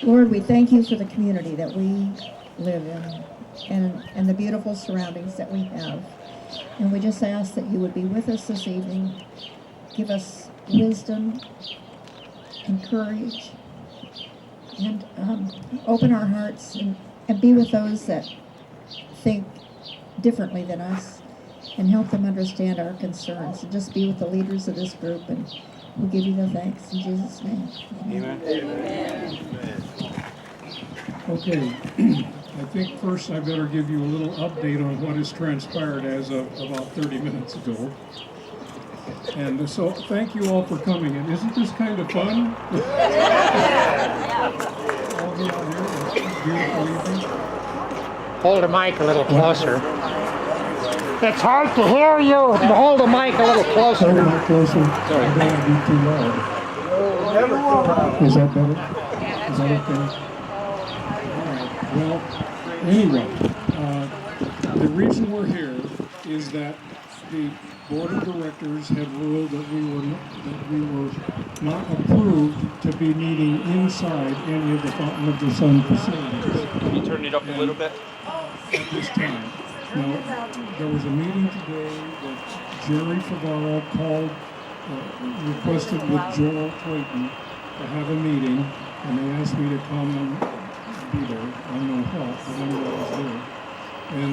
Lord, we thank you for the community that we live in and the beautiful surroundings that we have. And we just ask that you would be with us this evening, give us wisdom and courage, and open our hearts and be with those that think differently than us and help them understand our concerns. And just be with the leaders of this group, and we'll give you the thanks in Jesus' name. Amen. Amen. Okay, I think first I better give you a little update on what has transpired as of about 30 minutes ago. And so thank you all for coming. And isn't this kind of fun? All be out here. It's a beautiful evening. Hold the mic a little closer. It's hard to hear you. Hold the mic a little closer. Hold the mic closer. Sorry. I don't want to be too loud. Is that better? Is that okay? Well, anyway, the reason we're here is that the board of directors had ruled that we were not approved to be meeting inside any of the Fountain of the Sun facilities. Can you turn it up a little bit? At this time. Now, there was a meeting today that Jerry Favaro called, requested with Joel Clayton to have a meeting, and they asked me to come and be there. I'm no help, but anyway, I was there. And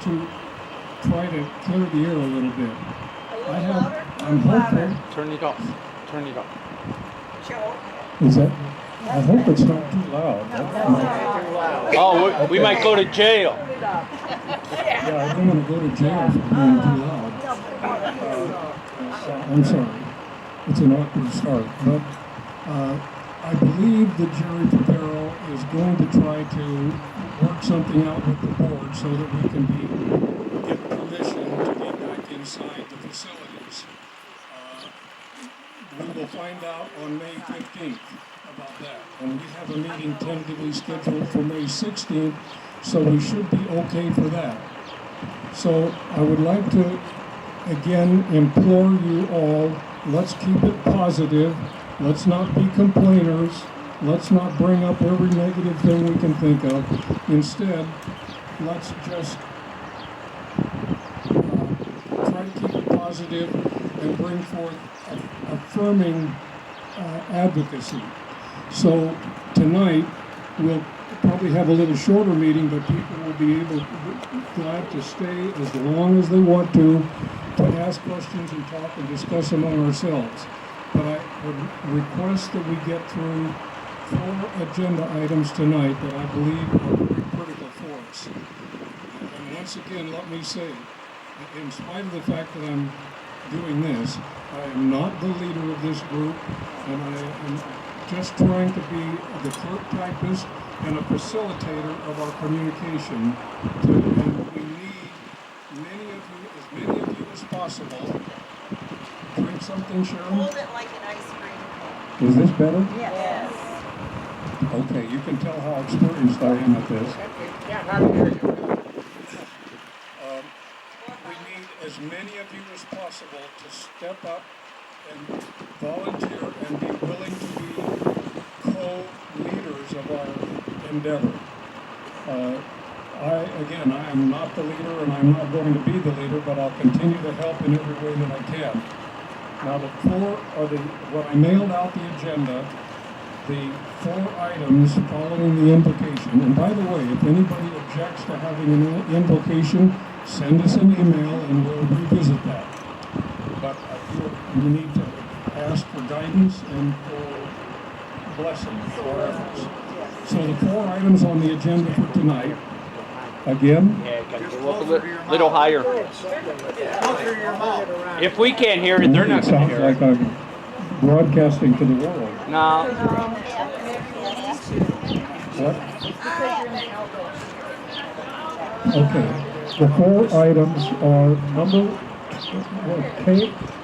to try to clear the air a little bit. I'm hopeful. Turn it off. Turn it off. Is that? I hope it's not too loud. Oh, we might go to jail. Yeah, I don't want to go to jail for being too loud. I'm sorry. It's an awkward start. But I believe that Jerry Favaro is going to try to work something out with the board so that we can get permission to be back inside the facilities. We will find out on May 15th about that. And we have a meeting tentatively scheduled for May 16th, so we should be okay for that. So I would like to, again, implore you all, let's keep it positive. Let's not be complainers. Let's not bring up every negative thing we can think of. Instead, let's just try to keep it positive and bring forth affirming advocacy. So tonight, we'll probably have a little shorter meeting, but people will be glad to stay as long as they want to ask questions and talk and discuss among ourselves. But I would request that we get through 4 agenda items tonight that I believe are very critical for us. And once again, let me say, in spite of the fact that I'm doing this, I am not the leader of this group, and I am just trying to be the clerk typist and a facilitator of our communication. And we need many of you as possible. Drink something, Sharon? Hold it like an ice cream. Is this better? Yes. Okay, you can tell how experienced I am at this. We need as many of you as possible to step up and volunteer and be willing to be co-leaders of our endeavor. I am not the leader, and I'm not going to be the leader, but I'll continue to help in every way that I can. Now, what I mailed out the agenda, the 4 items following the invocation. And by the way, if anybody objects to having an invocation, send us an email and we'll revisit that. But I feel we need to ask for guidance and for blessing for our efforts. So the 4 items on the agenda for tonight, again, Go up a little higher. If we can't hear it, they're not going to hear it. sounds like I'm broadcasting to the world. No. What? Okay. The 4 items are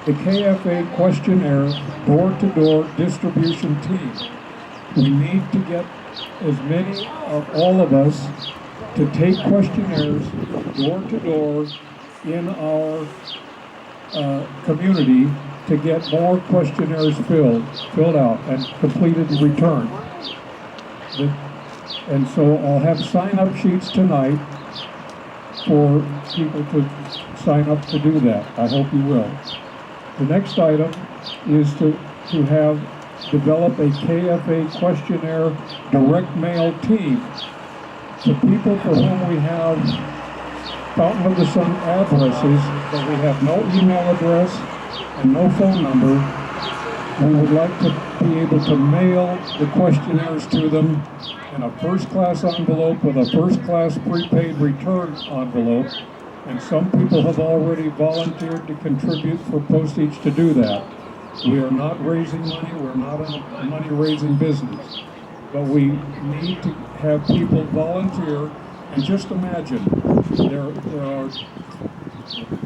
the KFA questionnaire door-to-door distribution team. We need to get as many of all of us to take questionnaires door-to-door in our community to get more questionnaires filled out and completed and returned. And so I'll have sign-up sheets tonight for people to sign up to do that. I hope you will. The next item is to develop a KFA questionnaire direct mail team. The people for whom we have Fountain of the Sun addresses, but we have no email address and no phone number, we would like to be able to mail the questionnaires to them in a first-class envelope with a first-class prepaid return envelope. And some people have already volunteered to contribute for postage to do that. We are not raising money, we're not a money-raising business. But we need to have people volunteer, and just imagine, there are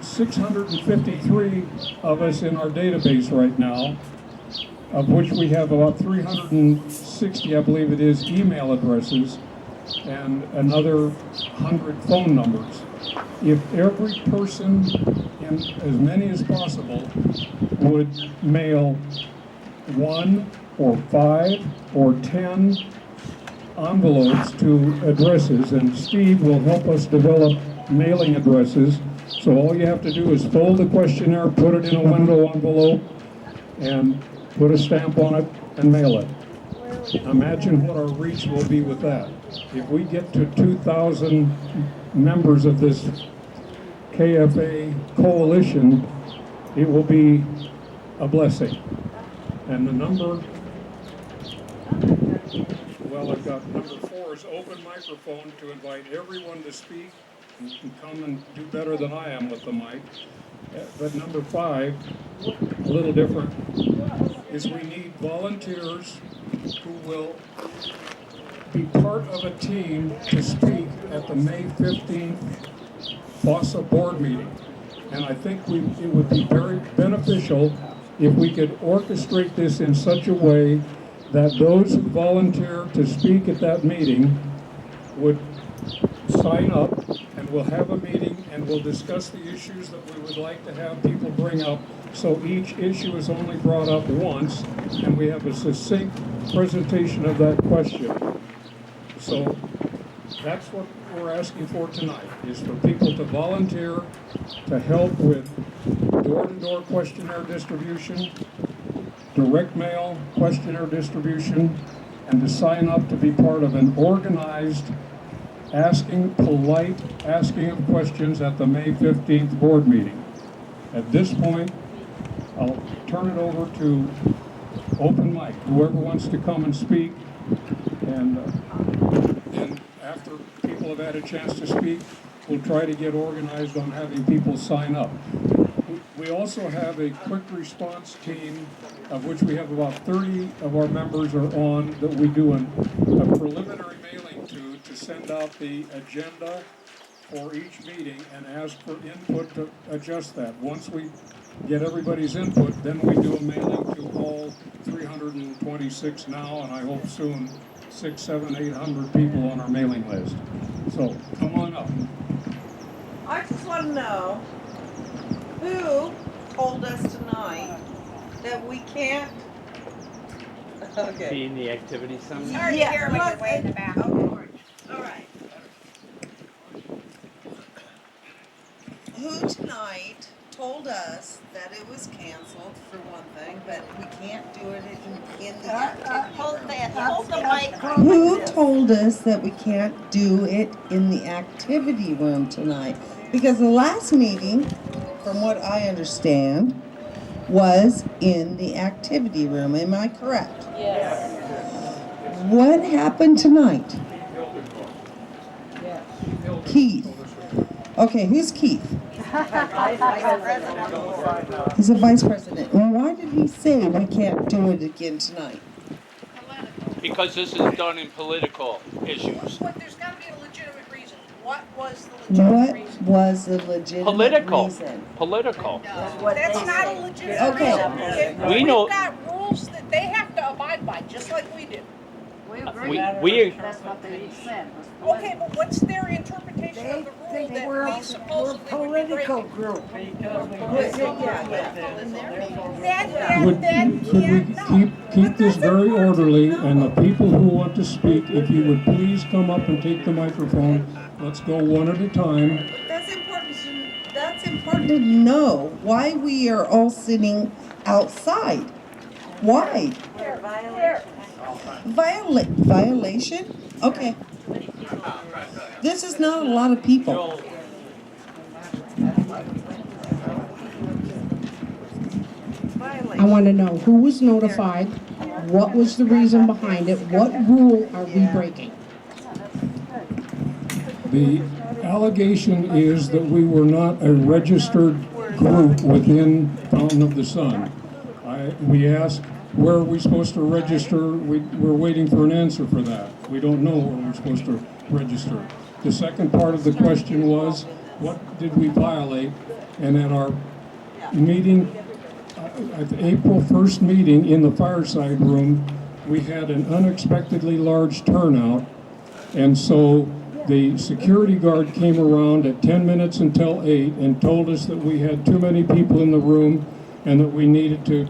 653 of us in our database right now, of which we have about 360, I believe it is, email addresses, and another 100 phone numbers. If every person, and as many as possible, would mail 1 or 5 or 10 envelopes to addresses, and Steve will help us develop mailing addresses. So all you have to do is fold the questionnaire, put it in a window envelope, and put a stamp on it and mail it. Imagine what our reach will be with that. If we get to 2,000 members of this KFA coalition, it will be a blessing. And the number, well, I've got number 4 is open microphone to invite everyone to speak and come and do better than I am with the mic. But number 5, a little different, is we need volunteers who will be part of a team to speak at the May 15th FOSSA board meeting. And I think it would be very beneficial if we could orchestrate this in such a way that those who volunteer to speak at that meeting would sign up, and we'll have a meeting and we'll discuss the issues that we would like to have people bring up. So each issue is only brought up once, and we have a succinct presentation of that question. So that's what we're asking for tonight, is for people to volunteer to help with door-to-door questionnaire distribution, direct mail questionnaire distribution, and to sign up to be part of an organized polite asking of questions at the May 15th board meeting. At this point, I'll turn it over to open mic, whoever wants to come and speak, and after people have had a chance to speak, we'll try to get organized on having people sign up. We also have a quick response team, of which we have about 30 of our members are on, that we do a preliminary mailing to send out the agenda for each meeting and ask for input to adjust that. Once we get everybody's input, then we do a mailing to all 326 now, and I hope soon 600, 700, 800 people on our mailing list. So come on up. I just want to know who told us tonight that we can't. Be Okay. in the activity summit. Sorry to hear like you're way in the back. Okay. All right. Who tonight told us that it was canceled for one thing, but we can't do it in the activity room? Who told us that we can't do it in the activity room tonight? Because the last meeting, from what I understand, was in the activity room. Am I correct? Yes. What happened tonight? Keith. Okay, who's Keith? He's a vice president. And why did he say we can't do it again tonight? Because this is done in political issues. But there's got to be a legitimate reason. What was the legitimate reason? What was the legitimate Political. reason? Political. That's not a legitimate Okay. reason. We know- We've got rules that they have to abide by, just like we do. We That's what they said. Okay, but what's their interpretation of the rule that we supposedly would be breaking? Political group. Could we keep this very orderly, and the people who want to speak, if you would please come up and take the microphone. Let's go one at a time. That's important to know why we are all sitting outside. Why? Violation? Okay. This is not a lot of people. I want to know who was notified, what was the reason behind it, what rule are we breaking? The allegation is that we were not a registered group within Fountain of the Sun. We asked, where are we supposed to register? We're waiting for an answer for that. We don't know where we're supposed to register. The second part of the question was, what did we violate? And at our meeting, at the April 1st meeting in the fireside room, we had an unexpectedly large turnout, and so the security guard came around at 10 minutes until 8 and told us that we had too many people in the room and that we needed to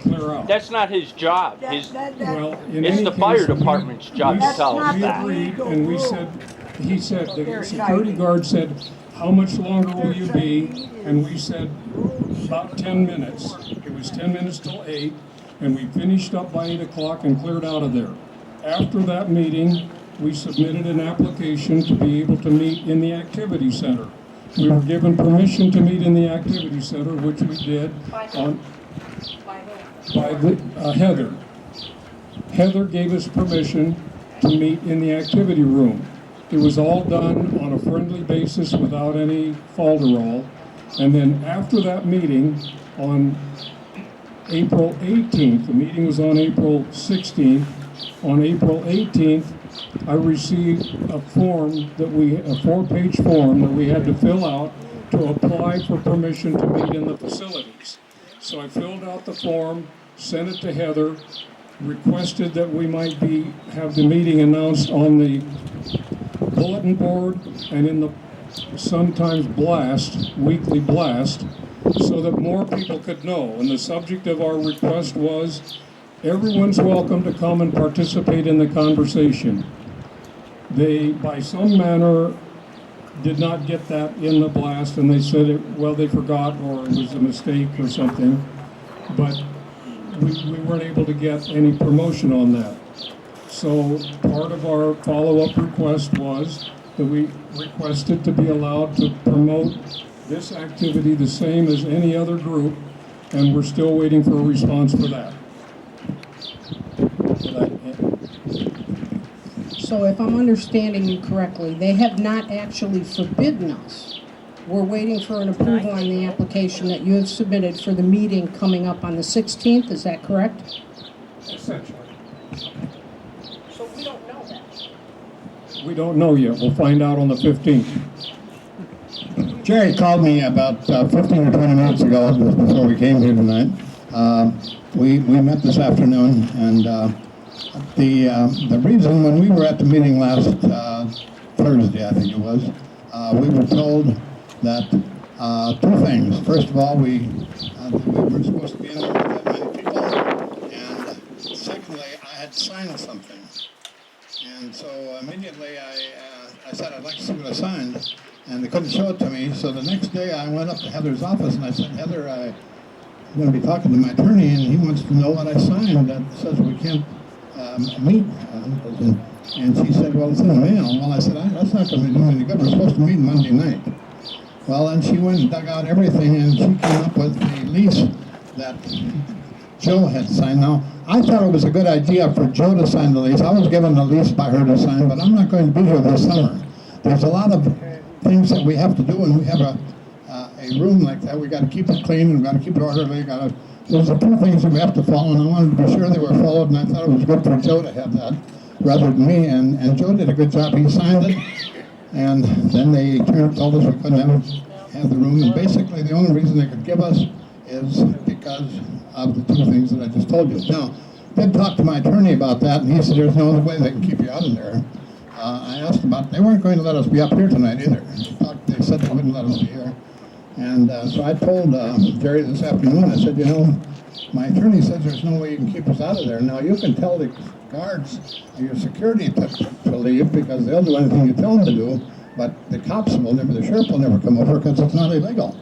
clear out. That's not his job. Well, in It's any the fire case, department's job to tell us we that. agreed, and we said, he said, the security guard said, how much longer will you be? And we said, about 10 minutes. It was 10 minutes till 8, and we finished up by 8 o'clock and cleared out of there. After that meeting, we submitted an application to be able to meet in the activity center. We were given permission to meet in the activity center, which we did by Heather. Heather gave us permission to meet in the activity room. It was all done on a friendly basis without any falderall. And then after that meeting on April 18th, the meeting was on April 16th, on April 18th, I received a form a 4-page form that we had to fill out to apply for permission to meet in the facilities. So I filled out the form, sent it to Heather, requested that we might have the meeting announced on the bulletin board and in the sometimes weekly blast, so that more people could know. And the subject of our request was, everyone's welcome to come and participate in the conversation. They, by some manner, did not get that in the blast, and they said, they forgot, or it was a mistake or something, but we weren't able to get any promotion on that. So part of our follow-up request was that we requested to be allowed to promote this activity the same as any other group, and we're still waiting for a response for that. So if I'm understanding you correctly, they have not actually forbidden us. We're waiting for an approval on the application that you have submitted for the meeting coming up on the 16th, is that correct? Essentially. So we don't know that. We don't know yet. We'll find out on the 15th. Jerry called me about 15 or 20 minutes ago, just before we came here tonight. We met this afternoon, and the reason, when we were at the meeting last Thursday, I think it was, we were told that two things. First of all, we weren't supposed to be in there with that many people, and secondly, I had signed something. And so immediately I said I'd like to see what I signed, and they couldn't show it to me. So the next day I went up to Heather's office and I said, Heather, I'm going to be talking to my attorney, and he wants to know what I signed that says we can't meet. And she said, well, it's in the mail. Well, I said, that's not going to be doing any good. We're supposed to meet Monday night. Well, then she went and dug out everything, and she came up with the lease that Joe had signed. Now, I thought it was a good idea for Joe to sign the lease. I was given the lease by her to sign, but I'm not going to be here this summer. There's a lot of things that we have to do, and we have a room like that. We got to keep it clean, and we got to keep it orderly. There's a few things that we have to follow, and I wanted to be sure they were followed, and I thought it was good for Joe to have that rather than me. And Joe did a good job. He signed it, and then they told us we couldn't have the room. And basically, the only reason they could give us is because of the two things that I just told you. Now, I did talk to my attorney about that, and he said there's no other way they can keep you out of there. I asked about, they weren't going to let us be up here tonight either. They said they wouldn't let us be here. And so I told Jerry this afternoon, I said, you know, my attorney says there's no way you can keep us out of there. Now, you can tell the guards, your security to leave because they'll do anything you tell them to do, but the cops will never, the sheriff will never come over because it's not illegal.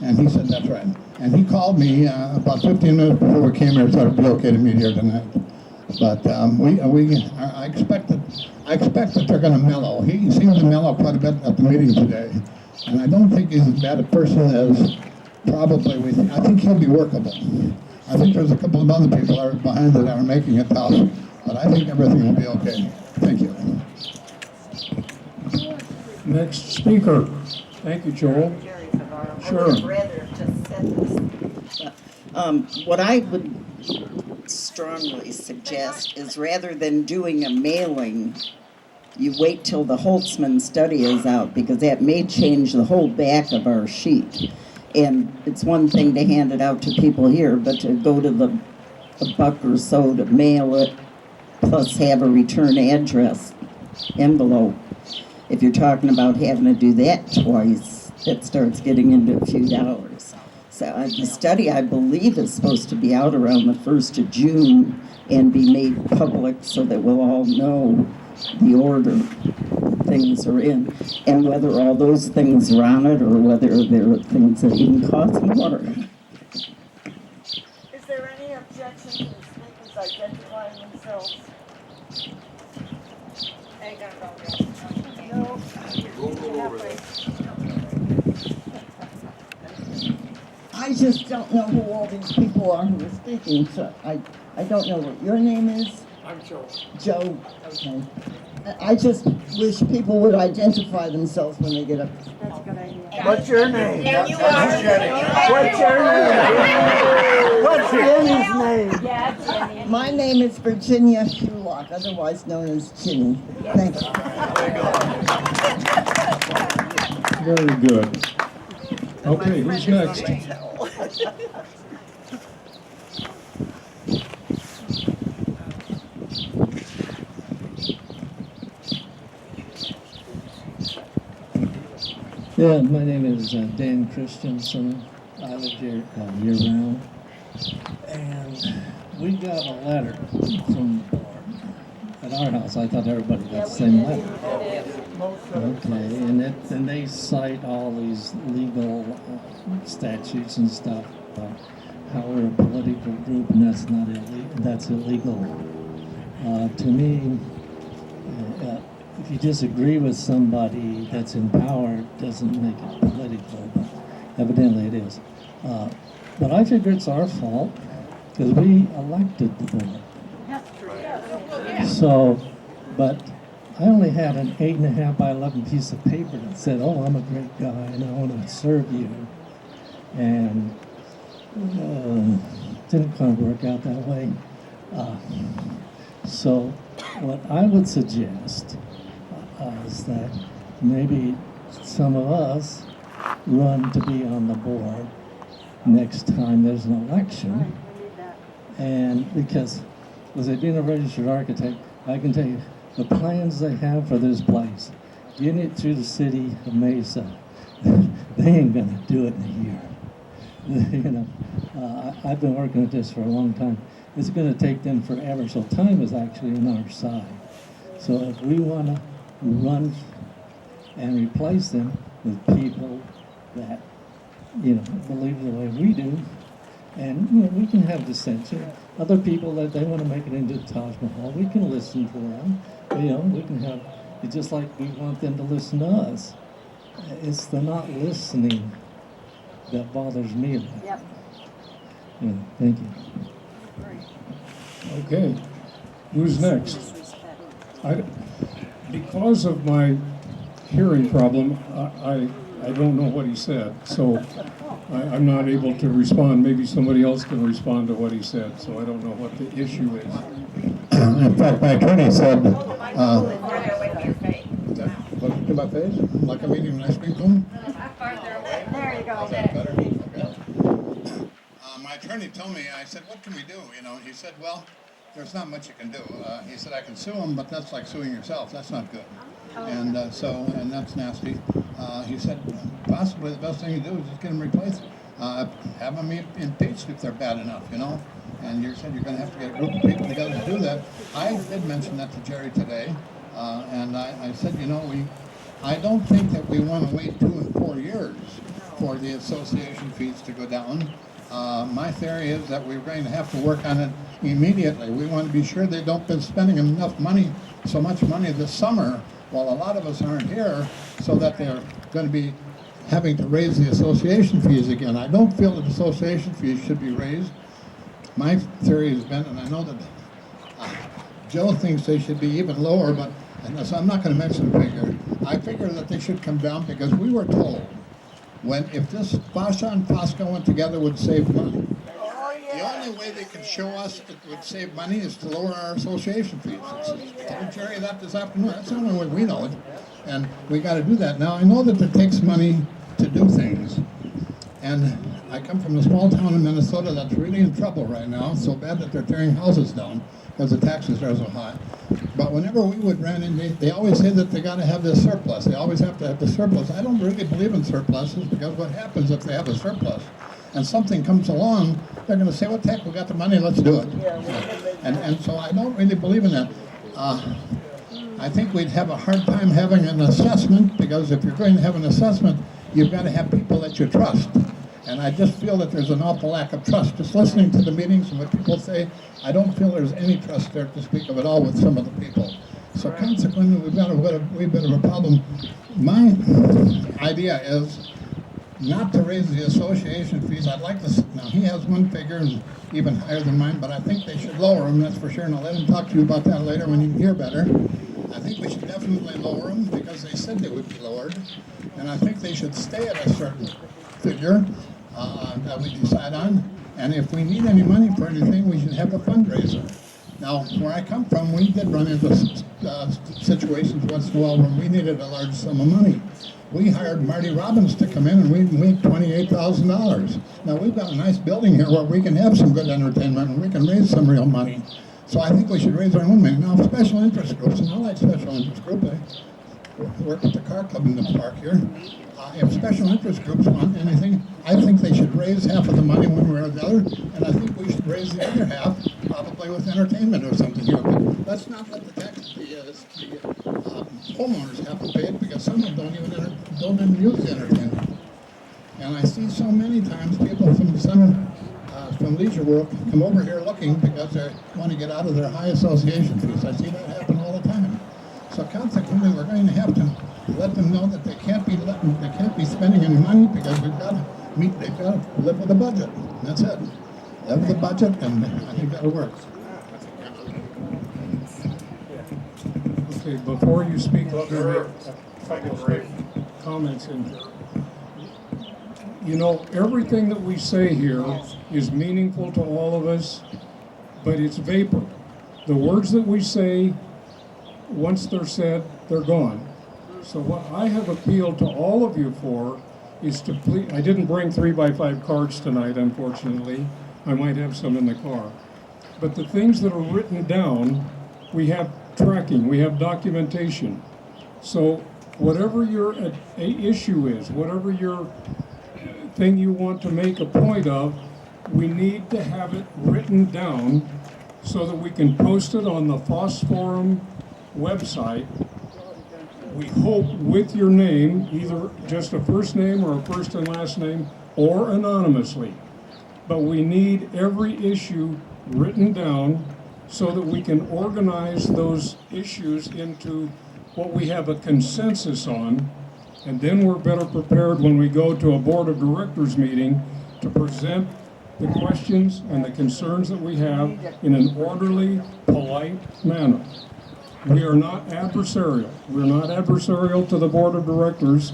And he said, that's right. And he called me about 15 minutes before we came here and said it'd be okay to meet here tonight. But I expect that they're going to mellow. He seemed to mellow quite a bit at the meeting today. And I don't think he's as bad a person as probably we think. I think he'll be workable. I think there's a couple of other people are behind it that are making it tough. But I think everything will be okay. Thank you. Next speaker. Thank you, Joel. Sure. I would have rather just said this. What I would strongly suggest is rather than doing a mailing, you wait till the Holtzman study is out, because that may change the whole back of our sheet. And it's one thing to hand it out to people here, but to go to the buck or so to mail it, plus have a return address envelope. If you're talking about having to do that twice, it starts getting into a few dollars. So the study, I believe, is supposed to be out around the 1st of June and be made public so that we'll all know the order things are in, and whether all those things are on it or whether there are things that even cost more. Is there any objection to the speakers identifying themselves? Ain't gonna go. No. I just don't know who all these people are who are speaking, so I don't know what your name is. I'm Joe. Joe, okay. I just wish people would identify themselves when they get up. That's a good idea. What's your name? And you are. What's your name? What's Jenny's name? Yeah, Jenny. My name is Virginia Hulock, otherwise known as Ginny. Thank you. Very good. Okay, who's next? Yeah, my name is Dan Christensen. I live here year-round. And we got a letter from the board at our house. I thought everybody got the same letter. Okay, and they cite all these legal statutes and stuff about how we're a political group and that's not illegal. That's illegal. To me, if you disagree with somebody that's in power, it doesn't make it political, but evidently it is. But I figure it's our fault because we elected the board. So, but I only had an 8.5 by 11 piece of paper that said, "Oh, I'm a great guy and I want to serve you," and didn't quite work out that way. So, what I would suggest is that maybe some of us run to be on the board next time there's an election. And because, as being a registered architect, I can tell you the plans they have for this place, getting it through the city of Mesa, they ain't gonna do it in a year. You know, I've been working at this for a long time. It's gonna take them forever, so time is actually on our side. So if we wanna run and replace them with people that, you know, believe the way we do, and you know, we can have dissension. Other people that they want to make it into Taj Mahal, we can listen to them. You know, we can have it's just like we want them to listen to us. It's the not listening that bothers me about it. Yep. Yeah, thank you. Okay, who's next? Because of my hearing problem, I don't know what he said, so I'm not able to respond. Maybe somebody else can respond to what he said, so I don't know what the issue is. In fact, my attorney said, Further away from your face. look to my face, like I'm eating an ice cream cone. Farther away. There you go. Is that better? Okay. My attorney told me, I said, what can we do? You know, he said, well, there's not much you can do. He said, I can sue him, but that's like suing yourself. That's not good. And and that's nasty. He said, possibly the best thing to do is just get them replaced. Have them impeached if they're bad enough, you know? And you said you're going to have to get a group of people together to do that. I did mention that to Jerry today, and I said, you know, I don't think that we want to wait 2 and 4 years for the association fees to go down. My theory is that we're going to have to work on it immediately. We want to be sure they don't been spending enough money, so much money this summer, while a lot of us aren't here, so that they're going to be having to raise the association fees again. I don't feel that association fees should be raised. My theory has been, and I know that Joe thinks they should be even lower, but and so I'm not going to mention the figure. I figure that they should come down because we were told if this Fasha and Fosco went together would save money. The only way they can show us it would save money is to lower our association fees. I told Jerry that this afternoon. That's the only way we know it. And we got to do that. Now, I know that it takes money to do things. And I come from a small town in Minnesota that's really in trouble right now, so bad that they're tearing houses down because the taxes are so high. But whenever we would run in, they always say that they got to have this surplus. They always have to have the surplus. I don't really believe in surpluses because what happens if they have a surplus and something comes along, they're going to say, what the heck, we got the money, let's do it. And so I don't really believe in that. I think we'd have a hard time having an assessment because if you're going to have an assessment, you've got to have people that you trust. And I just feel that there's an awful lack of trust. Just listening to the meetings and what people say, I don't feel there's any trust there to speak of at all with some of the people. So consequently, we've got a wee bit of a problem. My idea is not to raise the association fees. I'd like to, now he has one figure and even higher than mine, but I think they should lower them, that's for sure. And I'll let him talk to you about that later when you hear better. I think we should definitely lower them because they said they would be lowered. And I think they should stay at a certain figure that we decide on. And if we need any money for anything, we should have a fundraiser. Now, where I come from, we did run into situations once in a while when we needed a large sum of money. We hired Marty Robbins to come in and we made $28,000. Now, we've got a nice building here where we can have some good entertainment and we can raise some real money. So I think we should raise our own money. Now, special interest groups, and I like special interest groups, I work at the car club in the park here. If special interest groups want anything, I think they should raise half of the money one way or the other, and I think we should raise the other half, probably with entertainment or something here. But let's not let the homeowners have to pay it because some of them don't even use the entertainment. And I see so many times people from Leisure World come over here looking because they want to get out of their high association fees. I see that happen all the time. So consequently, we're going to have to let them know that they can't be spending any money because they've got to live with a budget. That's it. Live with a budget, and I think that'll work. Okay, before you speak, let me make a couple of comments in here. You know, everything that we say here is meaningful to all of us, but it's vapor. The words that we say, once they're said, they're gone. So what I have appealed to all of you for is to please, I didn't bring 3x5 cards tonight, unfortunately. I might have some in the car. But the things that are written down, we have tracking, we have documentation. So whatever your issue is, whatever your thing you want to make a point of, we need to have it written down so that we can post it on the FOSS Forum website. We hope with your name, either just a first name or a first and last name, or anonymously. But we need every issue written down so that we can organize those issues into what we have a consensus on, and then we're better prepared when we go to a board of directors meeting to present the questions and the concerns that we have in an orderly, polite manner. We are not adversarial. We're not adversarial to the board of directors.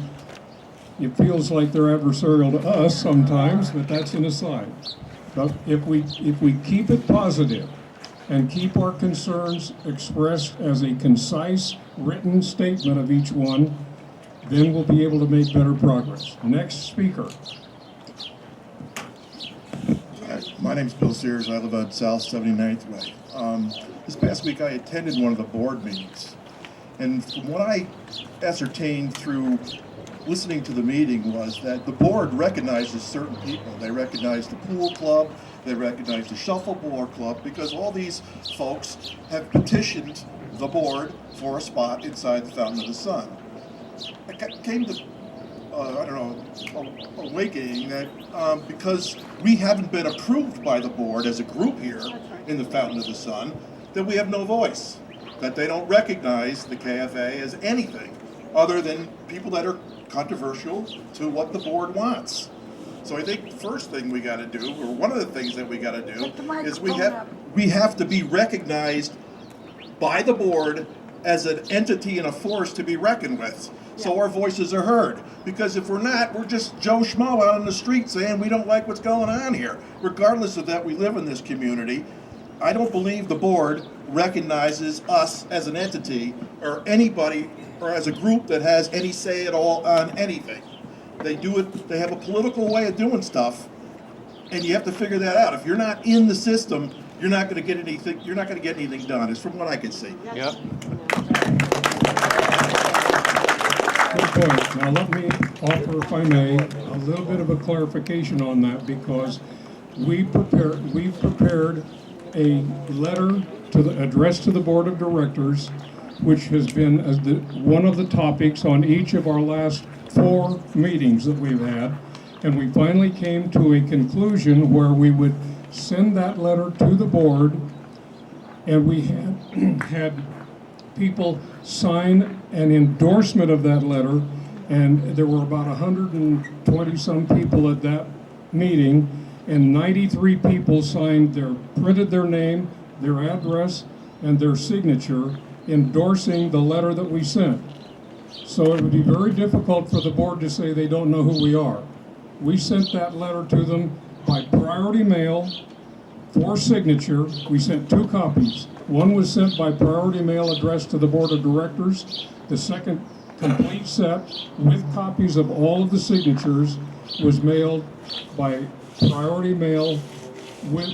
It feels like they're adversarial to us sometimes, but that's an aside. But if we keep it positive and keep our concerns expressed as a concise written statement of each one, then we'll be able to make better progress. Next speaker. Hi, my name's Bill Sears. I live on South 79th Way. This past week I attended one of the board meetings, and from what I ascertained through listening to the meeting was that the board recognizes certain people. They recognize the pool club, they recognize the shuffleboard club, because all these folks have petitioned the board for a spot inside the Fountain of the Sun. It came to, I don't know, awakening that because we haven't been approved by the board as a group here in the Fountain of the Sun, that we have no voice, that they don't recognize the KFA as anything other than people that are controversial to what the board wants. So I think the first thing we got to do, or one of the things that we got to do, is we have to be recognized by the board as an entity and a force to be reckoned with, so our voices are heard. Because if we're not, we're just Joe Schmo out on the street saying we don't like what's going on here. Regardless of that, we live in this community. I don't believe the board recognizes us as an entity or anybody or as a group that has any say at all on anything. They do it, they have a political way of doing stuff, and you have to figure that out. If you're not in the system, you're not going to get anything done. It's from what I can see. Yep. Good point. Now let me offer, if I may, a little bit of a clarification on that, because we've prepared a letter addressed to the board of directors, which has been one of the topics on each of our last 4 meetings that we've had, and we finally came to a conclusion where we would send that letter to the board, and we had people sign an endorsement of that letter, and there were about 120 some people at that meeting, and 93 people printed their name, their address, and their signature endorsing the letter that we sent. So it would be very difficult for the board to say they don't know who we are. We sent that letter to them by priority mail for signature. We sent 2 copies. One was sent by priority mail addressed to the board of directors. The second complete set with copies of all of the signatures was mailed by priority mail with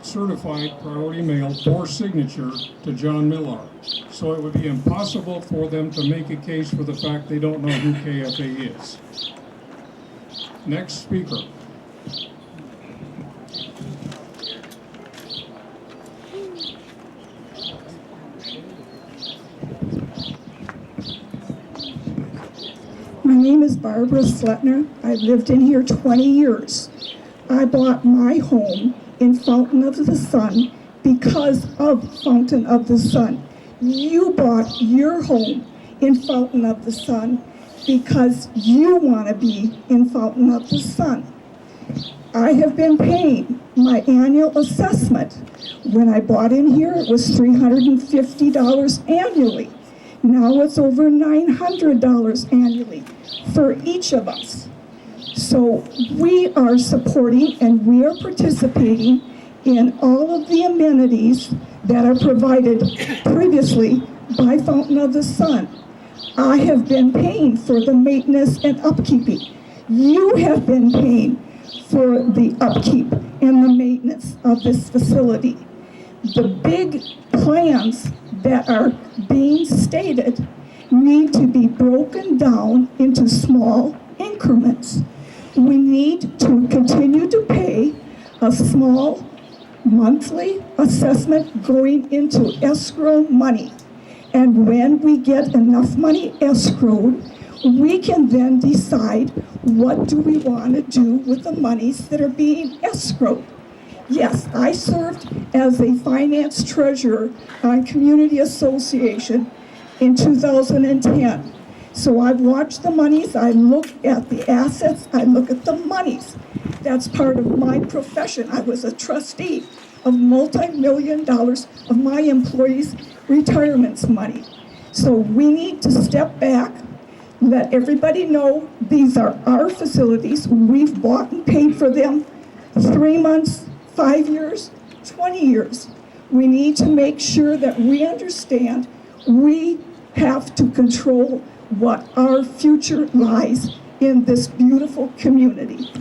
certified priority mail for signature to John Millar. So it would be impossible for them to make a case for the fact they don't know who KFA is. Next speaker. My name is Barbara Sletner. I've lived in here 20 years. I bought my home in Fountain of the Sun because of Fountain of the Sun. You bought your home in Fountain of the Sun because you want to be in Fountain of the Sun. I have been paying my annual assessment. When I bought in here, it was $350 annually. Now it's over $900 annually for each of us. So we are supporting and we are participating in all of the amenities that are provided previously by Fountain of the Sun. I have been paying for the maintenance and upkeeping. You have been paying for the upkeep and the maintenance of this facility. The big plans that are being stated need to be broken down into small increments. We need to continue to pay a small monthly assessment going into escrow money. And when we get enough money escrowed, we can then decide what do we want to do with the monies that are being escrowed. Yes, I served as a finance treasurer on Community Association in 2010. So I've watched the monies, I look at the assets, I look at the monies. That's part of my profession. I was a trustee of multi-million dollars of my employees' retirement's money. So we need to step back, let everybody know these are our facilities. We've bought and paid for them 3 months, 5 years, 20 years. We need to make sure that we understand we have to control what our future lies in this beautiful community.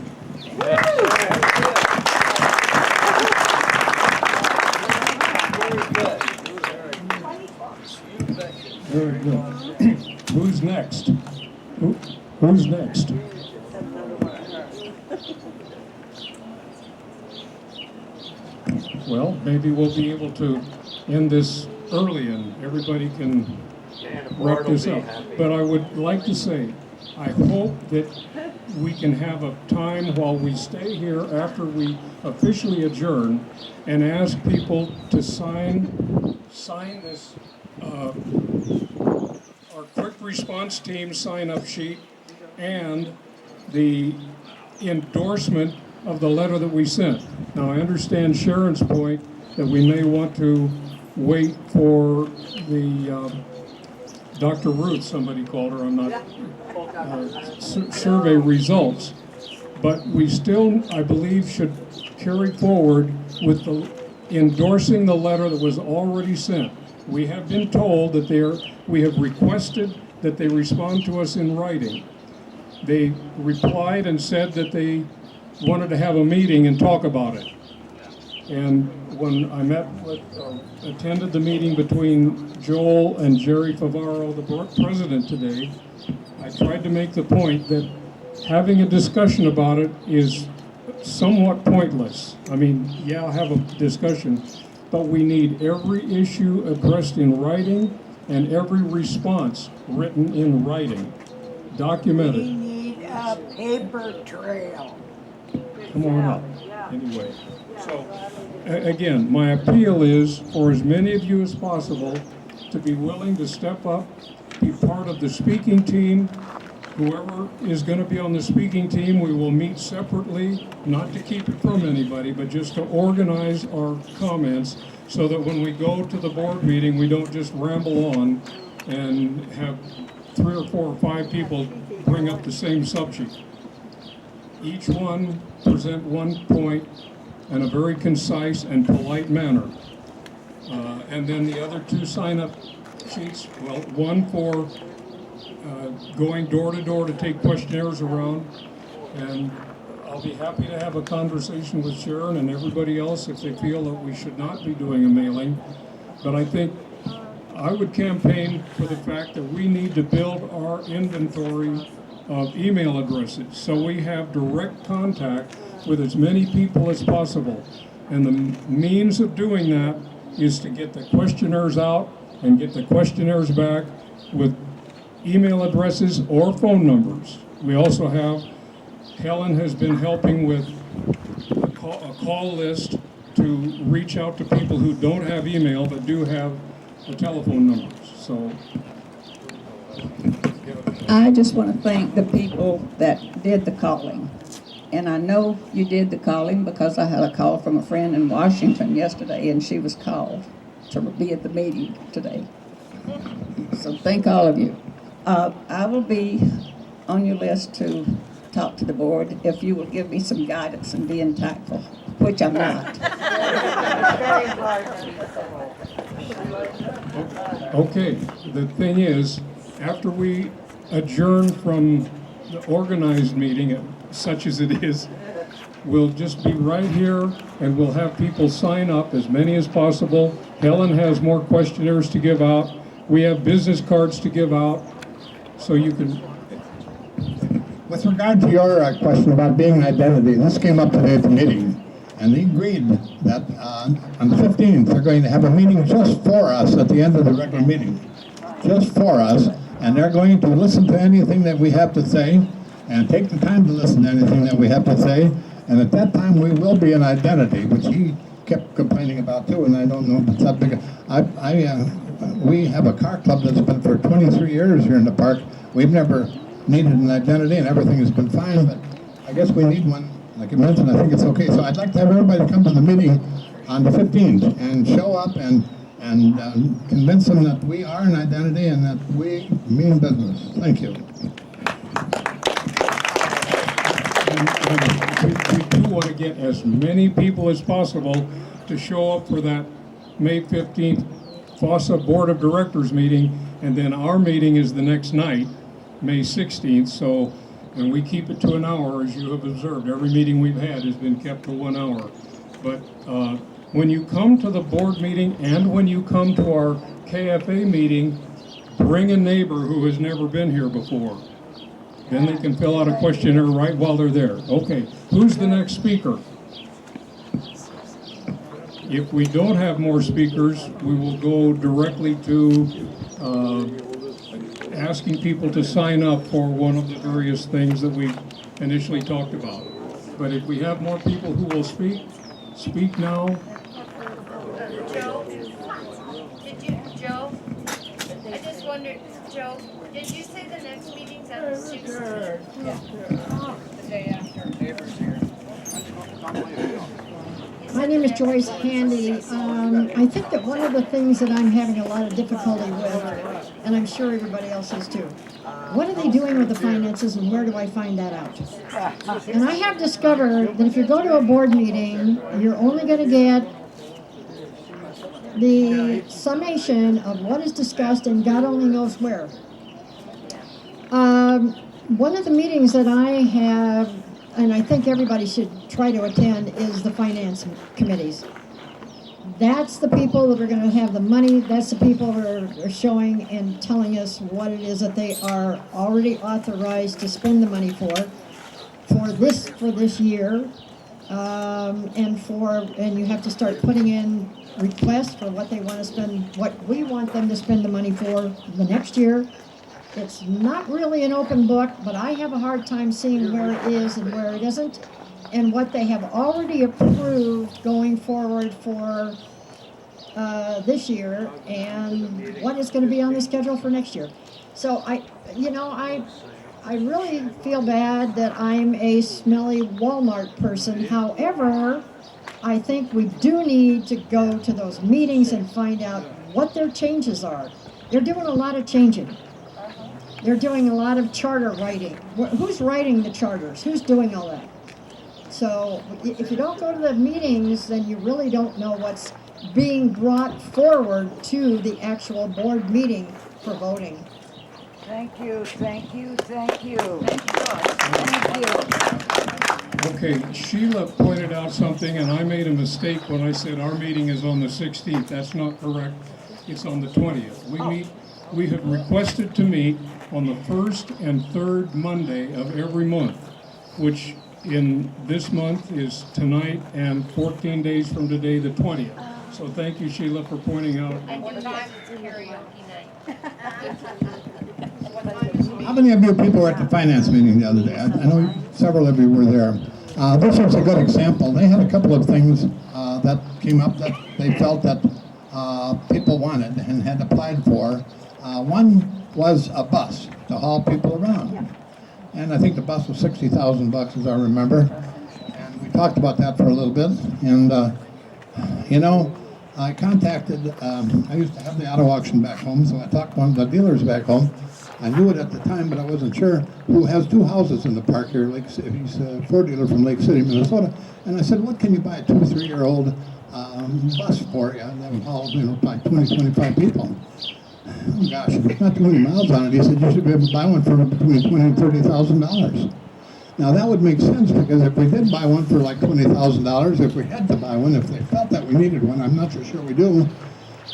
Very good. Who's next? Who's next? Well, maybe we'll be able to end this early and everybody can wrap this up. But I would like to say, I hope that we can have a time while we stay here after we officially adjourn and ask people to sign this, our quick response team sign-up sheet and the endorsement of the letter that we sent. Now, I understand Sharon's point that we may want to wait for the Dr. Ruth, somebody called her, I'm not, survey results. But we still, I believe, should carry forward with the endorsing the letter that was already sent. We have been told that we have requested that they respond to us in writing. They replied and said that they wanted to have a meeting and talk about it. And when I attended the meeting between Joel and Jerry Favaro, the board president today, I tried to make the point that having a discussion about it is somewhat pointless. I mean, yeah, have a discussion, but we need every issue addressed in writing and every response written in writing, documented. We need a paper trail. Come on up, anyway. So, again, my appeal is for as many of you as possible to be willing to step up, be part of the speaking team. Whoever is going to be on the speaking team, we will meet separately, not to keep it from anybody, but just to organize our comments so that when we go to the board meeting, we don't just ramble on and have 3 or 4 or 5 people bring up the same subject. Each one present one point in a very concise and polite manner. And then the other 2 sign-up sheets, well, one for going door to door to take questionnaires around, and I'll be happy to have a conversation with Sharon and everybody else if they feel that we should not be doing a mailing. But I think I would campaign for the fact that we need to build our inventory of email addresses so we have direct contact with as many people as possible. And the means of doing that is to get the questionnaires out and get the questionnaires back with email addresses or phone numbers. We also have, Helen has been helping with a call list to reach out to people who don't have email but do have the telephone numbers. So I just want to thank the people that did the calling. And I know you did the calling because I had a call from a friend in Washington yesterday, and she was called to be at the meeting today. So thank all of you. I will be on your list to talk to the board if you will give me some guidance and being tactful, which I'm not. okay, the thing is, after we adjourn from the organized meeting, such as it is, we'll just be right here and we'll have people sign up, as many as possible. Helen has more questionnaires to give out. We have business cards to give out, so you can... With regard to your question about being an identity, this came up today at the meeting, and they agreed that on the 15th, they're going to have a meeting just for us at the end of the regular meeting, just for us, and they're going to listen to anything that we have to say, and take the time to listen to anything that we have to say, and at that time we will be an identity, which he kept complaining about too, and I don't know if it's that big. We have a car club that's been for 23 years here in the park. We've never needed an identity and everything has been fine, but I guess we need one. Like you mentioned, I think it's okay. So I'd like to have everybody come to the meeting on the 15th and show up and convince them that we are an identity and that we mean business. Thank you. We do want to get as many people as possible to show up for that May 15th FOSA Board of Directors meeting, and then our meeting is the next night, May 16th, so, and we keep it to an hour, as you have observed. Every meeting we've had has been kept to 1 hour. But when you come to the board meeting and when you come to our KFA meeting, bring a neighbor who has never been here before. Then they can fill out a questionnaire right while they're there. Okay, who's the next speaker? If we don't have more speakers, we will go directly to asking people to sign up for one of the various things that we initially talked about. But if we have more people who will speak, speak now. Joe, Joe, I just wondered, Joe, did you say the next meeting's on the 16th? Yeah. The day after. My name is Joyce Handy. I think that one of the things that I'm having a lot of difficulty with, and I'm sure everybody else is too, what are they doing with the finances and where do I find that out? And I have discovered that if you go to a board meeting, you're only going to get the summation of what is discussed and God only knows where. One of the meetings that I have, and I think everybody should try to attend, is the finance committees. That's the people that are going to have the money. That's the people that are showing and telling us what it is that they are already authorized to spend the money for this year, and you have to start putting in requests for what they want to spend, what we want them to spend the money for the next year. It's not really an open book, but I have a hard time seeing where it is and where it isn't, and what they have already approved going forward for this year, and what is going to be on the schedule for next year. So I really feel bad that I'm a smelly Walmart person. However, I think we do need to go to those meetings and find out what their changes are. They're doing a lot of changing. They're doing a lot of charter writing. Who's writing the charters? Who's doing all that? So if you don't go to the meetings, then you really don't know what's being brought forward to the actual board meeting for voting. Thank you, thank you, thank you. Thank you. Okay, Sheila pointed out something, and I made a mistake when I said our meeting is on the 16th. That's not correct. It's on the 20th. We have requested to meet on the first and third Monday of every month, which in this month is tonight and 14 days from today, the 20th. So thank you, Sheila, for pointing out. I do not karaoke night. How many of you people were at the finance meeting the other day? I know several of you were there. This was a good example. They had a couple of things that came up that they felt that people wanted and had applied for. One was a bus to haul people around. Yeah. And I think the bus was $60,000, as I remember. And we talked about that for a little bit. And, I contacted, I used to have the auto auction back home, so I talked to one of the dealers back home. I knew it at the time, but I wasn't sure, who has two houses in the park here. Lake City. He's a Ford dealer from Lake City, Minnesota. And I said, what can you buy a 2 or 3 year old bus for you? And that would haul, like 20, 25 people. Oh gosh, there's not too many miles on it. He said you should be able to buy one for between $20,000 and $30,000. Now that would make sense, because if we did buy one for like $20,000, if we had to buy one, if they felt that we needed one, I'm not so sure we do.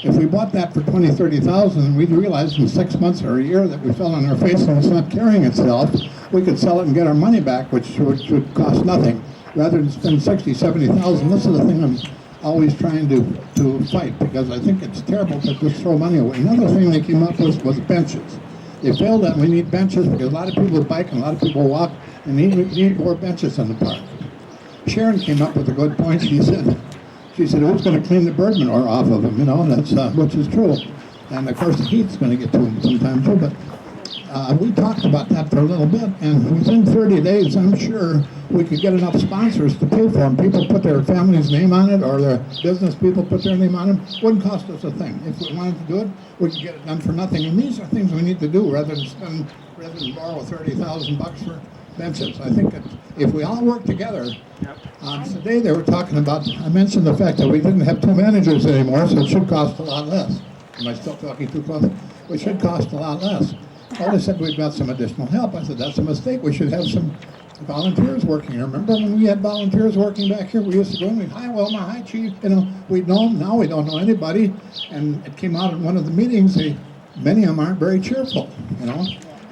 If we bought that for $20,000, $30,000, we'd realize in 6 months or a year that we fell on our face and it's not carrying itself, we could sell it and get our money back, which would cost nothing, rather than spend $60,000, $70,000. This is the thing I'm always trying to fight, because I think it's terrible to just throw money away. Another thing they came up with was benches. They felt that we need benches because a lot of people bike and a lot of people walk, and we need more benches in the park. Sharon came up with a good point. She said, who's going to clean the bird manure off of them? That's which is true. And of course the heat's going to get to them sometime too. But we talked about that for a little bit, and within 30 days, I'm sure we could get enough sponsors to pay for them. People put their family's name on it, or their business people put their name on them. Wouldn't cost us a thing. If we wanted to do it, we could get it done for nothing. And these are things we need to do rather than borrow $30,000 for benches. I think if we all work together. Today they were talking about, I mentioned the fact that we didn't have 2 managers anymore, so it should cost a lot less. Am I still talking too close? It should cost a lot less. Well, they said we've got some additional help. I said, that's a mistake. We should have some volunteers working here. Remember when we had volunteers working back here? We used to go and we'd, hi Wilma, hi Chief. We'd know them. Now we don't know anybody. And it came out in one of the meetings, many of them aren't very cheerful,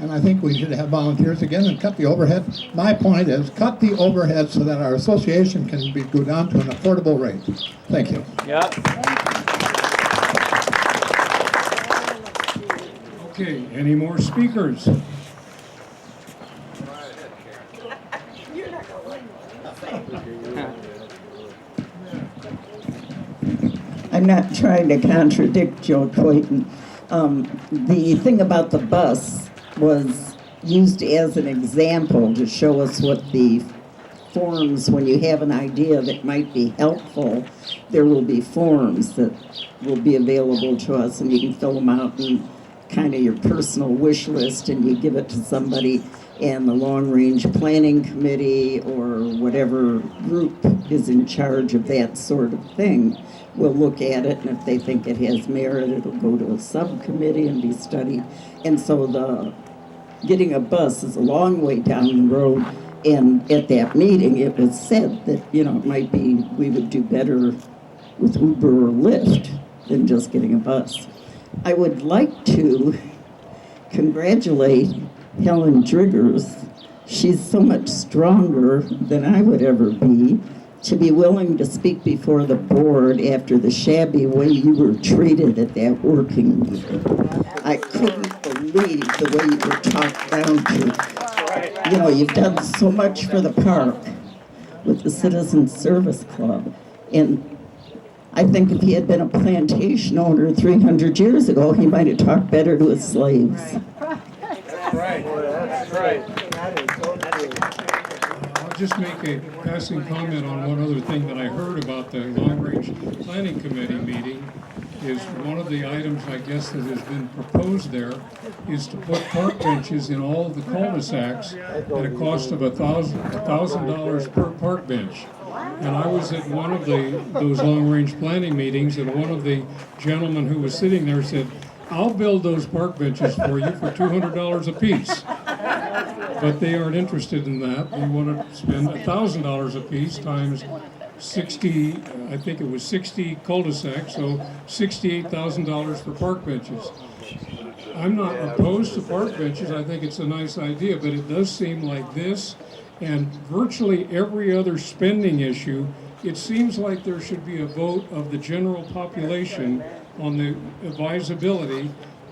and I think we should have volunteers again and cut the overhead. My point is, cut the overhead so that our association can go down to an affordable rate. Thank you. Yeah. Okay, any more speakers? I'm not trying to contradict Joe Toyton. The thing about the bus was used as an example to show us what the forms, when you have an idea that might be helpful, there will be forms that will be available to us, and you can fill them out in kind of your personal wish list, and you give it to somebody, and the long-range planning committee or whatever group is in charge of that sort of thing will look at it, and if they think it has merit, it'll go to a subcommittee and be studied. And so the getting a bus is a long way down the road, and at that meeting it was said that, you know, it might be we would do better with Uber or Lyft than just getting a bus. I would like to congratulate Helen Driggers. She's so much stronger than I would ever be to be willing to speak before the board after the shabby way you were treated at that working meeting. I couldn't believe the way you were talked down to. You know, you've done so much for the park with the Citizen Service Club, and I think if he had been a plantation owner 300 years ago, he might have talked better to his slaves. That's right. That's right. I'll just make a passing comment on one other thing that I heard about the long-range planning committee meeting. Is one of the items, I guess, that has been proposed there is to put park benches in all of the cul-de-sacs at a cost of $1,000 per park bench. And I was at one of those long-range planning meetings, and one of the gentlemen who was sitting there said, "I'll build those park benches for you for $200 a piece." But they aren't interested in that. They want to spend $1,000 a piece times 60, I think it was 60 cul-de-sacs, so $68,000 for park benches. I'm not opposed to park benches. I think it's a nice idea, but it does seem like this and virtually every other spending issue, it seems like there should be a vote of the general population on the advisability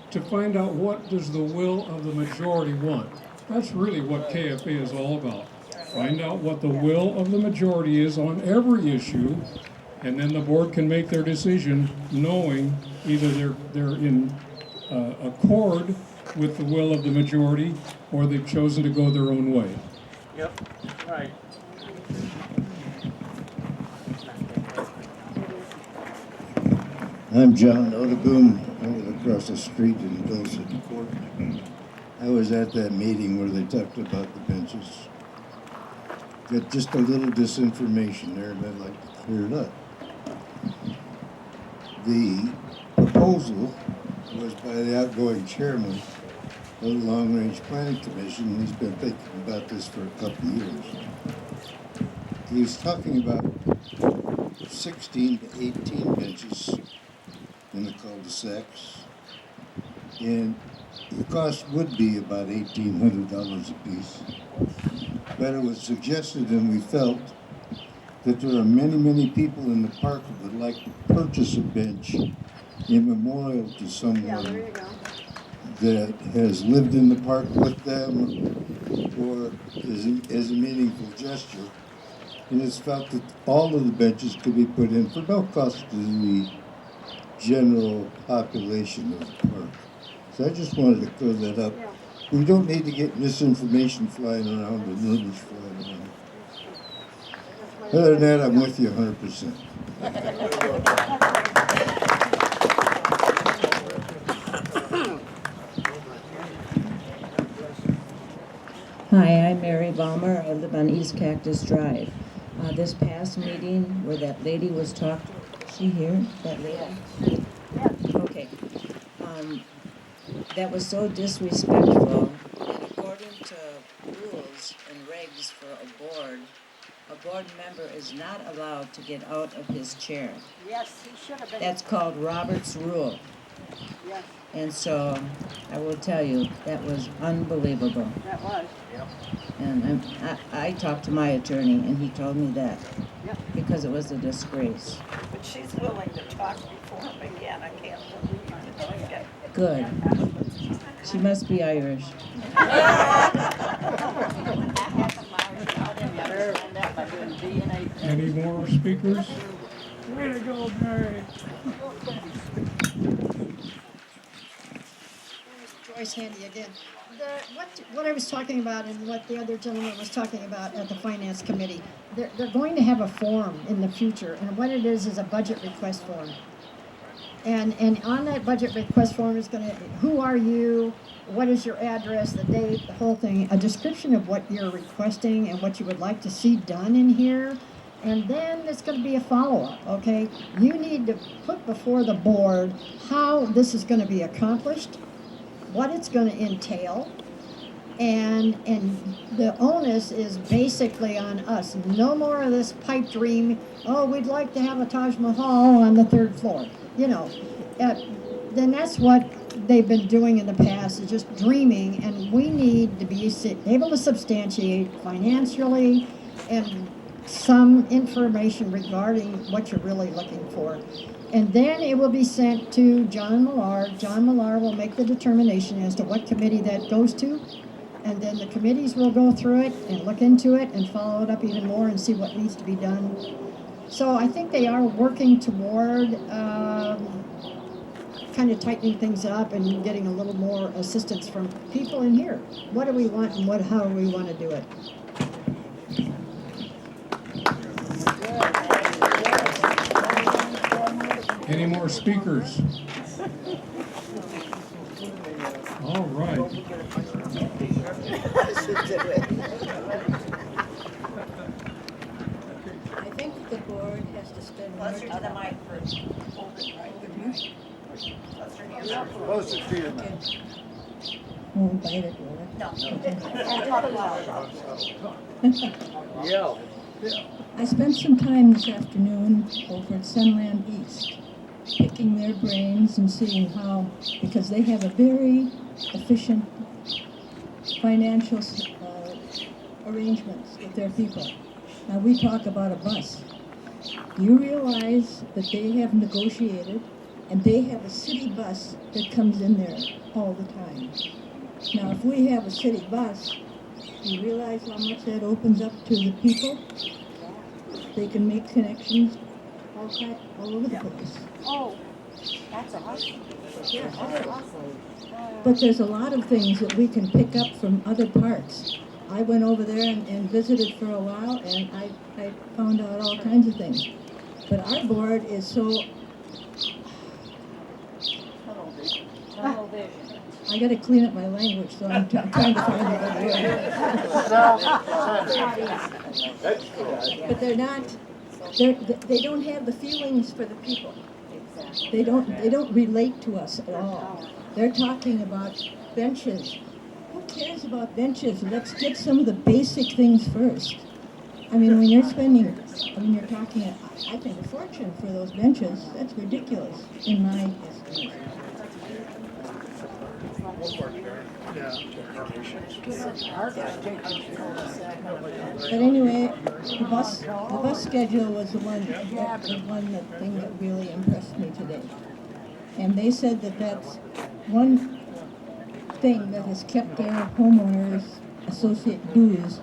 to find out what does the will of the majority want. That's really what KFA is all about. Find out what the will of the majority is on every issue, and then the board can make their decision knowing either they're in accord with the will of the majority or they've chosen to go their own way. Yep. Right. I'm John Odeboom. I live across the street in Dulcet Court. I was at that meeting where they talked about the benches. Got just a little disinformation there, and I'd like to clear it up. The proposal was by the outgoing chairman of the Long Range Planning Commission, and he's been thinking about this for a couple of years. He's talking about 16 to 18 benches in the cul-de-sacs, and the cost would be about $1,800 a piece. But it was suggested, and we felt, that there are many, many people in the park who would like to purchase a bench in memorial to someone that has lived in the park with them or as a meaningful gesture. And it's felt that all of the benches could be put in for no cost to the general population of the park. So I just wanted to clear that up. We don't need to get misinformation flying around and rumors flying around. Other than that, I'm with you 100%. Hi, I'm Mary Balmer. I live on East Cactus Drive. This past meeting where that lady was talking, is she here? That lady? Okay. That was so disrespectful that according to rules and regs for a board member is not allowed to get out of his chair. Yes, he should have been. That's called Robert's Rule. Yes. And so I will tell you, that was unbelievable. That was. And I talked to my attorney, and he told me that Yep. because it was a disgrace. But she's willing to talk before him again. I can't believe it. Good. She must be Irish. Any more speakers? Way to go, Mary. Joyce Handy again. What I was talking about and what the other gentleman was talking about at the Finance Committee, they're going to have a form in the future, and what it is a budget request form. And on that budget request form is going to, who are you, what is your address, the date, the whole thing, a description of what you're requesting and what you would like to see done in here. And then it's going to be a follow-up, okay? You need to put before the board how this is going to be accomplished, what it's going to entail, and the onus is basically on us. No more of this pipe dream, oh, we'd like to have a Taj Mahal on the 3rd floor. You know, then that's what they've been doing in the past, is just dreaming, and we need to be able to substantiate financially and some information regarding what you're really looking for. And then it will be sent to John Millar. John Millar will make the determination as to what committee that goes to. And then the committees will go through it and look into it and follow it up even more and see what needs to be done. So I think they are working toward kind of tightening things up and getting a little more assistance from people in here. What do we want and how do we want to do it? Any more speakers? All right. I think the board has to spend more Closer to the mic first. Hold it right. Closer to your mouth. Won't bite it, will it? No. And talk loud. Yell. I spent some time this afternoon over at Sunland East, picking their brains and seeing how, because they have a very efficient financial arrangements with their people. Now, we talk about a bus. Do you realize that they have negotiated, and they have a city bus that comes in there all the time? Now, if we have a city bus, do you realize how much that opens up to the people? They can make connections all over the place. Oh, that's awesome. Yeah, That's awesome. but there's a lot of things that we can pick up from other parts. I went over there and visited for a while, and I found out all kinds of things. But our board is so... Tunnel vision. I got to clean up my language, so I'm trying to find a good word. But they're not... They don't have the feelings for the people. They don't relate to us at all. They're talking about benches. Who cares about benches? Let's get some of the basic things first. I mean, when you're spending, you're talking, I think, a fortune for those benches. That's ridiculous, in my estimation. But anyway, the bus schedule was the thing that really impressed me today. And they said that that's one thing that has kept their homeowners associate dues.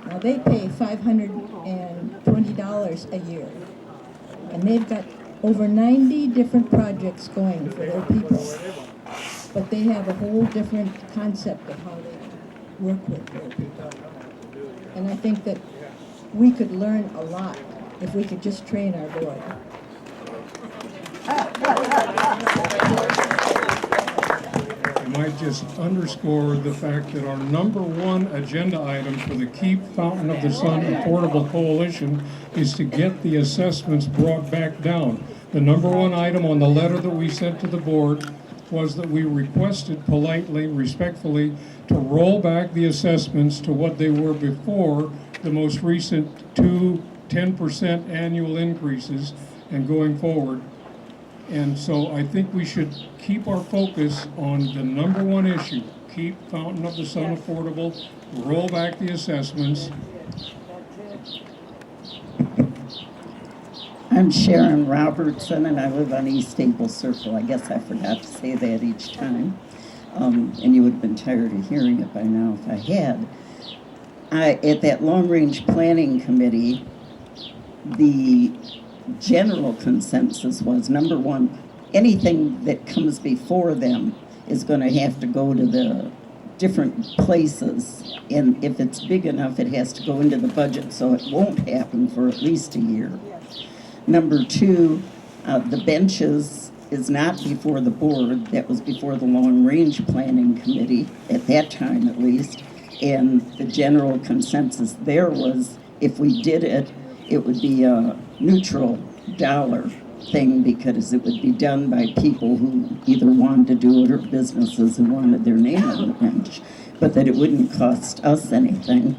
Now they pay $520 a year, and they've got over 90 different projects going for their people. But they have a whole different concept of how they work with their people. And I think that we could learn a lot if we could just train our board. I might just underscore the fact that our #1 agenda item for the Keep Fountain of the Sun Affordable Coalition is to get the assessments brought back down. The #1 item on the letter that we sent to the board was that we requested politely, respectfully, to roll back the assessments to what they were before the most recent 2 10% annual increases and going forward. And so I think we should keep our focus on the number one issue. Keep Fountain of the Sun affordable, roll back the assessments. I'm Sharon Robertson, and I live on East Able Circle. I guess I forgot to say that each time. And you would have been tired of hearing it by now if I had. At that long-range planning committee, the general consensus was, number one, anything that comes before them is going to have to go to the different places. And if it's big enough, it has to go into the budget, so it won't happen for at least a year. Number two, the benches is not before the board. That was before the long-range planning committee, at that time at least. And the general consensus there was, if we did it, it would be a neutral dollar thing because it would be done by people who either wanted to do it or businesses who wanted their name on the bench, but that it wouldn't cost us anything.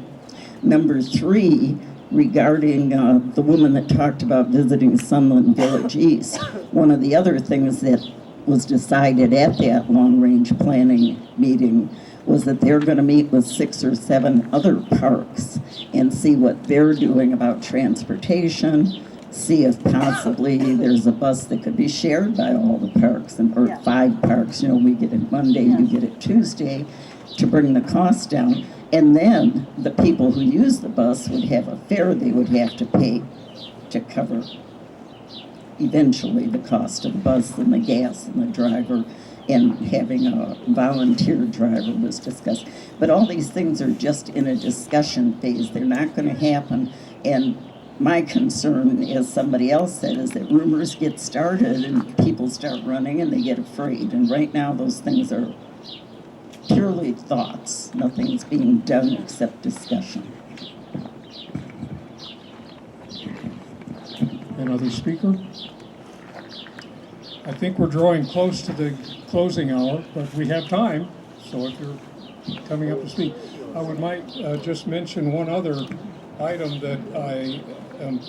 Number three, regarding the woman that talked about visiting Sunland Village East, one of the other things that was decided at that long-range planning meeting was that they're going to meet with 6 or 7 other parks and see what they're doing about transportation, see if possibly there's a bus that could be shared by all the parks, or 5 parks, you know, we get it Monday, you get it Tuesday, to bring the cost down. And then the people who use the bus would have a fare they would have to pay to cover eventually the cost of the bus and the gas and the driver, and having a volunteer driver was discussed. But all these things are just in a discussion phase. They're not going to happen. And my concern, as somebody else said, is that rumors get started and people start running and they get afraid. And right now those things are purely thoughts. Nothing's being done except discussion. Another speaker? I think we're drawing close to the closing hour, but we have time, so if you're coming up to speak. I might just mention one other item that I am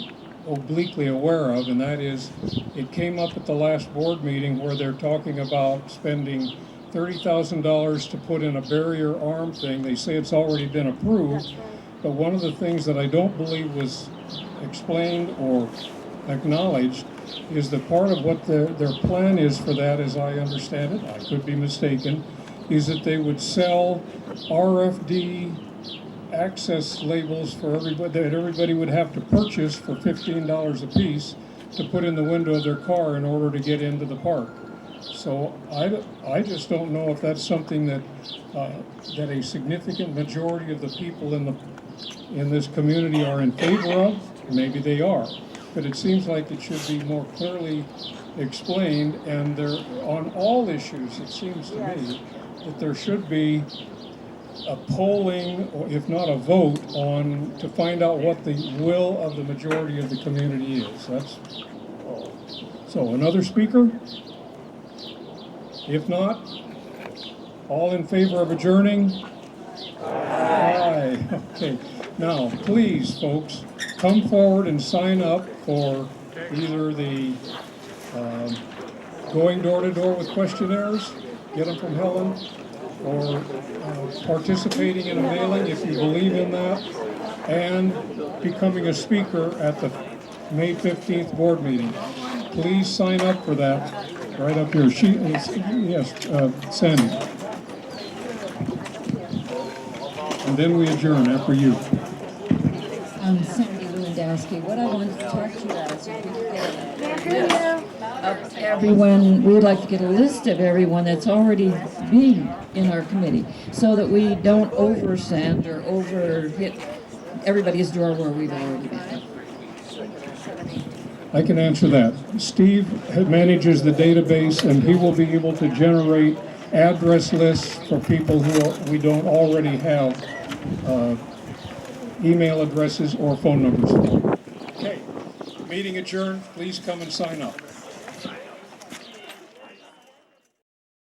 obliquely aware of, and that is, it came up at the last board meeting where they're talking about spending $30,000 to put in a barrier arm thing. They say it's already been approved, but one of the things that I don't believe was explained or acknowledged is that part of what their plan is for that, as I understand it, I could be mistaken, is that they would sell RFD access labels for everybody, that everybody would have to purchase for $15 a piece to put in the window of their car in order to get into the park. So I just don't know if that's something that that a significant majority of the people in this community are in favor of. Maybe they are, but it seems like it should be more clearly explained. And there, on all issues, it seems to me that there should be a polling, or if not a vote, on to find out what the will of the majority of the community is. That's so. Another speaker? If not, all in favor of adjourning? Aye. Okay. Now, please, folks, come forward and sign up for either the going door to door with questionnaires, get them from Helen, or participating in a mailing if you believe in that, and becoming a speaker at the May 15th board meeting. Please sign up for that. Right up here. Yes, Sandy. And then we adjourn after you. Sandy Lewandowski. What I wanted to talk to you about is if we could get of everyone, we would like to get a list of everyone that's already been in our committee so that we don't oversend or overhit everybody's door where we've already been. I can answer that. Steve manages the database, and he will be able to generate address lists for people who we don't already have email addresses or phone numbers for. Okay, meeting adjourned. Please come and sign up.